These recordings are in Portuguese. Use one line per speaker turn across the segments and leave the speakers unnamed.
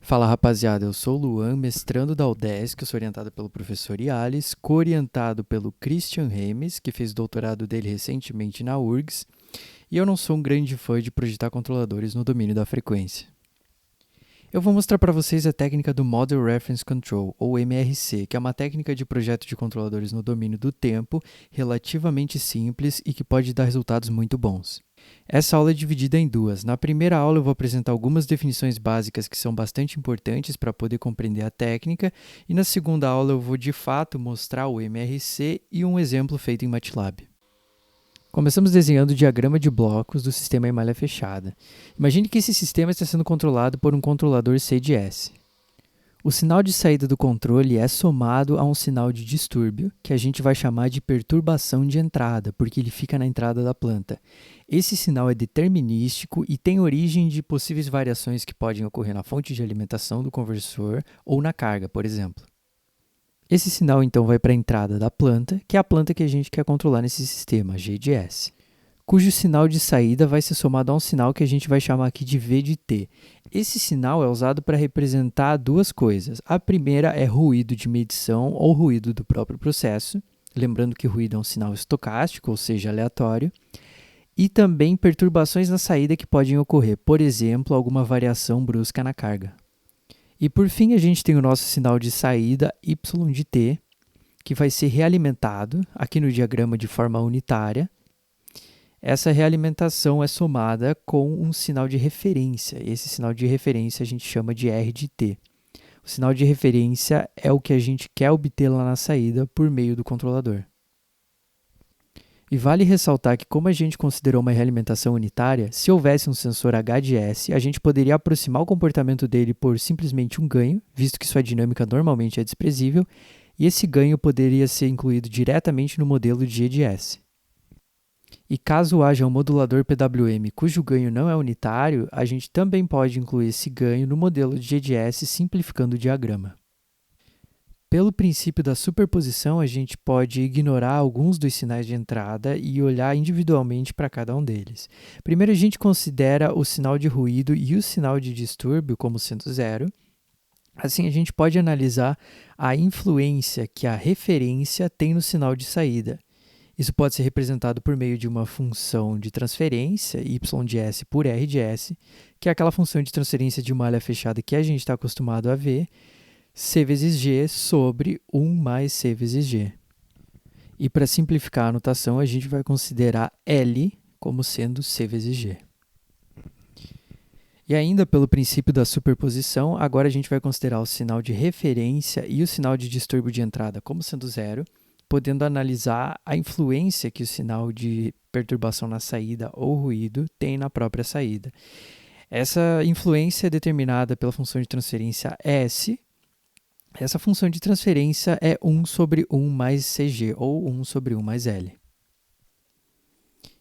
Fala rapaziada, eu sou o Luan, mestrando da UDESC, eu sou orientado pelo professor Iales, co-orientado pelo Christian Remes, que fez o doutorado dele recentemente na URGS, e eu não sou um grande fã de projetar controladores no domínio da frequência. Eu vou mostrar para vocês a técnica do Model Reference Control, ou MRC, que é uma técnica de projeto de controladores no domínio do tempo, relativamente simples e que pode dar resultados muito bons. Essa aula é dividida em duas. Na primeira aula eu vou apresentar algumas definições básicas que são bastante importantes para poder compreender a técnica, e na segunda aula eu vou de fato mostrar o MRC e um exemplo feito em MATLAB. Começamos desenhando o diagrama de blocos do sistema em malha fechada. Imagine que esse sistema está sendo controlado por um controlador CDS. O sinal de saída do controle é somado a um sinal de distúrbio, que a gente vai chamar de perturbação de entrada, porque ele fica na entrada da planta. Esse sinal é determinístico e tem origem de possíveis variações que podem ocorrer na fonte de alimentação do conversor ou na carga, por exemplo. Esse sinal, então, vai para a entrada da planta, que é a planta que a gente quer controlar nesse sistema, G de S, cujo sinal de saída vai ser somado a um sinal que a gente vai chamar aqui de V de T. Esse sinal é usado para representar duas coisas. A primeira é ruído de medição ou ruído do próprio processo, lembrando que ruído é um sinal estocástico, ou seja, aleatório, e também perturbações na saída que podem ocorrer, por exemplo, alguma variação brusca na carga. E por fim, a gente tem o nosso sinal de saída Y de T, que vai ser realimentado aqui no diagrama de forma unitária. Essa realimentação é somada com um sinal de referência. Esse sinal de referência a gente chama de R de T. O sinal de referência é o que a gente quer obter lá na saída por meio do controlador. E vale ressaltar que, como a gente considerou uma realimentação unitária, se houvesse um sensor H de S, a gente poderia aproximar o comportamento dele por simplesmente um ganho, visto que sua dinâmica normalmente é desprezível, e esse ganho poderia ser incluído diretamente no modelo de G de S. E caso haja um modulador PWM cujo ganho não é unitário, a gente também pode incluir esse ganho no modelo de G de S simplificando o diagrama. Pelo princípio da superposição, a gente pode ignorar alguns dos sinais de entrada e olhar individualmente para cada um deles. Primeiro, a gente considera o sinal de ruído e o sinal de distúrbio como sendo zero. Assim, a gente pode analisar a influência que a referência tem no sinal de saída. Isso pode ser representado por meio de uma função de transferência, y de s por r de s, que é aquela função de transferência de malha fechada que a gente está acostumado a ver, c vezes g sobre 1 mais c vezes g. E para simplificar a notação, a gente vai considerar L como sendo c vezes g. E ainda pelo princípio da superposição, agora a gente vai considerar o sinal de referência e o sinal de distúrbio de entrada como sendo zero, podendo analisar a influência que o sinal de perturbação na saída ou ruído tem na própria saída. Essa influência é determinada pela função de transferência S. Essa função de transferência é 1 sobre 1 mais Cg, ou 1 sobre 1 mais L.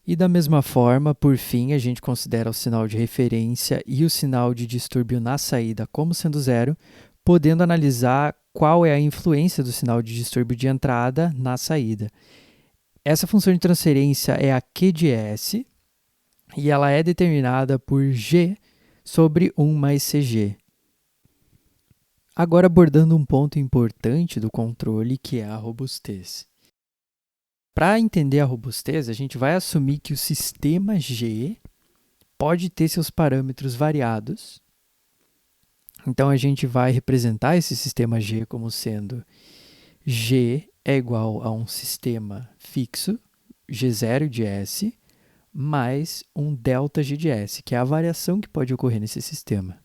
E da mesma forma, por fim, a gente considera o sinal de referência e o sinal de distúrbio na saída como sendo zero, podendo analisar qual é a influência do sinal de distúrbio de entrada na saída. Essa função de transferência é a Q de S e ela é determinada por G sobre 1 mais Cg. Agora abordando um ponto importante do controle, que é a robustez. Para entender a robustez, a gente vai assumir que o sistema G pode ter seus parâmetros variados. Então, a gente vai representar esse sistema G como sendo G é igual a um sistema fixo, G0 de S, mais um ΔG de S, que é a variação que pode ocorrer nesse sistema.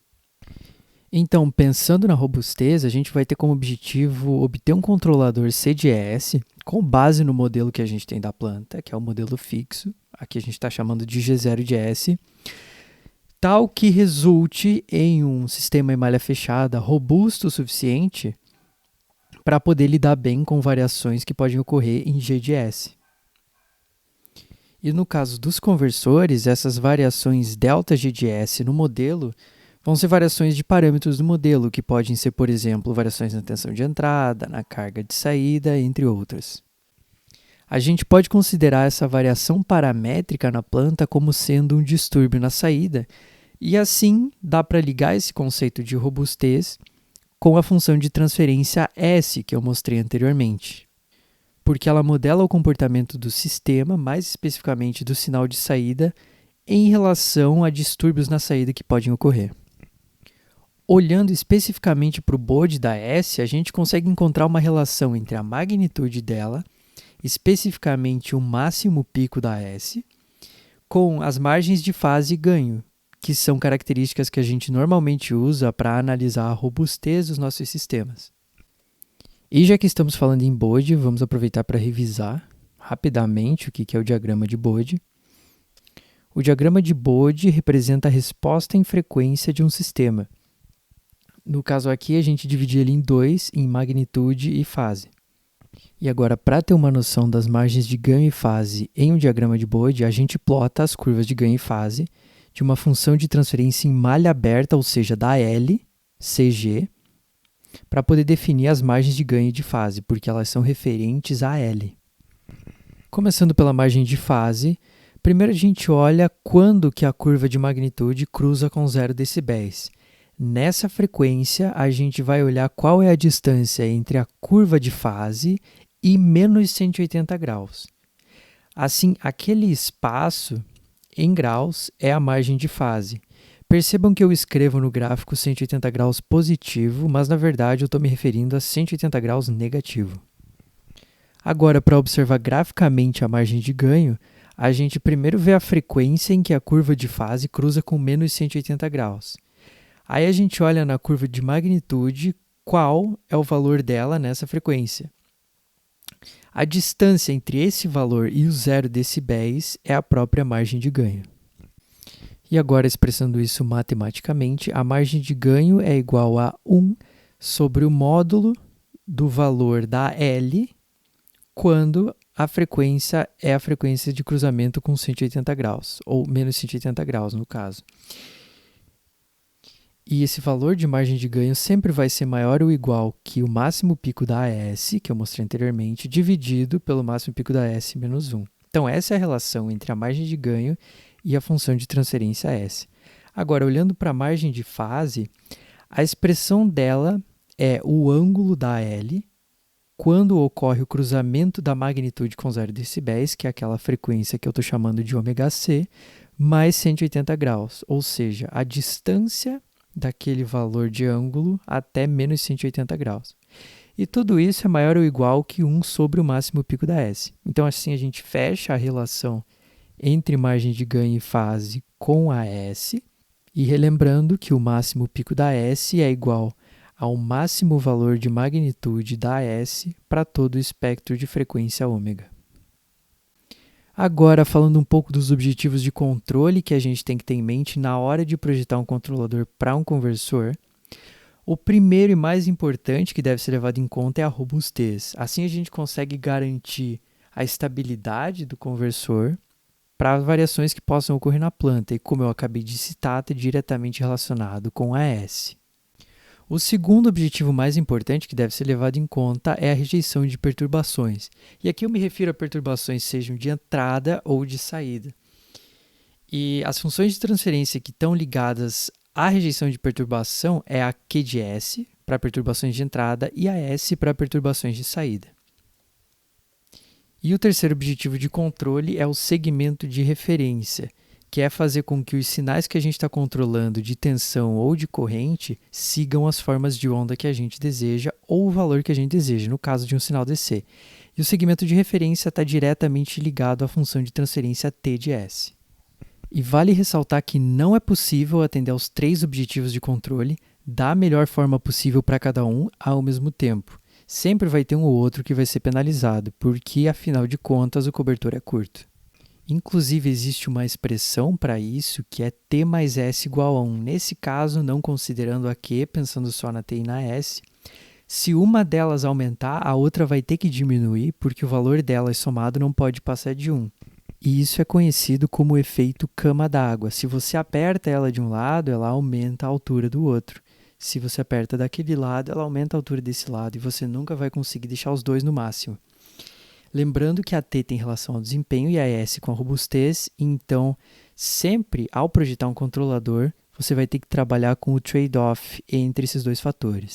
Então, pensando na robustez, a gente vai ter como objetivo obter um controlador CDS com base no modelo que a gente tem da planta, que é o modelo fixo, aqui a gente está chamando de G0 de S, tal que resulte em um sistema em malha fechada robusto o suficiente para poder lidar bem com variações que podem ocorrer em G de S. E no caso dos conversores, essas variações ΔG de S no modelo vão ser variações de parâmetros do modelo, que podem ser, por exemplo, variações na tensão de entrada, na carga de saída, entre outras. A gente pode considerar essa variação paramétrica na planta como sendo um distúrbio na saída, E assim dá para ligar esse conceito de robustez com a função de transferência S que eu mostrei anteriormente, porque ela modela o comportamento do sistema, mais especificamente do sinal de saída, em relação a distúrbios na saída que podem ocorrer. Olhando especificamente para o bode da S, a gente consegue encontrar uma relação entre a magnitude dela, especificamente o máximo pico da S, com as margens de fase e ganho, que são características que a gente normalmente usa para analisar a robustez dos nossos sistemas. E já que estamos falando em bode, vamos aproveitar para revisar rapidamente o que é o diagrama de bode. O diagrama de bode representa a resposta em frequência de um sistema. No caso aqui, a gente divide ele em dois, em magnitude e fase. E agora, para ter uma noção das margens de ganho e fase em um diagrama de bode, a gente plota as curvas de ganho e fase de uma função de transferência em malha aberta, ou seja, da L, CG, para poder definir as margens de ganho e de fase, porque elas são referentes a L. Começando pela margem de fase, primeiro a gente olha quando que a curva de magnitude cruza com 0 decibéis. Nessa frequência, a gente vai olhar qual é a distância entre a curva de fase e menos 180 graus. Assim, aquele espaço em graus é a margem de fase. Percebam que eu escrevo no gráfico 180 graus positivo, mas na verdade eu estou me referindo a 180 graus negativo. Agora, para observar graficamente a margem de ganho, a gente primeiro vê a frequência em que a curva de fase cruza com menos 180 graus. Aí a gente olha na curva de magnitude qual é o valor dela nessa frequência. A distância entre esse valor e os 0 decibéis é a própria margem de ganho. E agora, expressando isso matematicamente, a margem de ganho é igual a 1 sobre o módulo do valor da L quando a frequência é a frequência de cruzamento com 180 graus, ou menos 180 graus no caso. E esse valor de margem de ganho sempre vai ser maior ou igual que o máximo pico da S, que eu mostrei anteriormente, dividido pelo máximo pico da S menos 1. Então, essa é a relação entre a margem de ganho e a função de transferência S. Agora, olhando para a margem de fase, a expressão dela é o ângulo da L quando ocorre o cruzamento da magnitude com 0 decibéis, que é aquela frequência que eu estou chamando de ωc, mais 180 graus, ou seja, a distância daquele valor de ângulo até menos 180 graus. E tudo isso é maior ou igual que 1 sobre o máximo pico da S. Então, assim, a gente fecha a relação entre margem de ganho e fase com a S, e relembrando que o máximo pico da S é igual ao máximo valor de magnitude da S para todo o espectro de frequência ômega. Agora, falando um pouco dos objetivos de controle que a gente tem que ter em mente na hora de projetar um controlador para um conversor, o primeiro e mais importante que deve ser levado em conta é a robustez. Assim, a gente consegue garantir a estabilidade do conversor para variações que possam ocorrer na planta, e como eu acabei de citar, está diretamente relacionado com a S. O segundo objetivo mais importante que deve ser levado em conta é a rejeição de perturbações. E aqui eu me refiro a perturbações sejam de entrada ou de saída. E as funções de transferência que estão ligadas à rejeição de perturbação é a Q de S, para perturbações de entrada, e a S para perturbações de saída. E o terceiro objetivo de controle é o segmento de referência, que é fazer com que os sinais que a gente está controlando de tensão ou de corrente sigam as formas de onda que a gente deseja ou o valor que a gente deseja, no caso de um sinal DC. E o segmento de referência está diretamente ligado à função de transferência T de S. E vale ressaltar que não é possível atender aos 3 objetivos de controle da melhor forma possível para cada um ao mesmo tempo. Sempre vai ter um ou outro que vai ser penalizado, porque, afinal de contas, o cobertor é curto. Inclusive, existe uma expressão para isso que é T mais S igual a 1. Nesse caso, não considerando a Q, pensando só na T e na S, se uma delas aumentar, a outra vai ter que diminuir, porque o valor delas somado não pode passar de 1. E isso é conhecido como o efeito cama d'água. Se você aperta ela de um lado, ela aumenta a altura do outro. Se você aperta daquele lado, ela aumenta a altura desse lado e você nunca vai conseguir deixar os dois no máximo. Lembrando que a T tem relação ao desempenho e a S com a robustez, então sempre ao projetar um controlador, você vai ter que trabalhar com o trade-off entre esses dois fatores.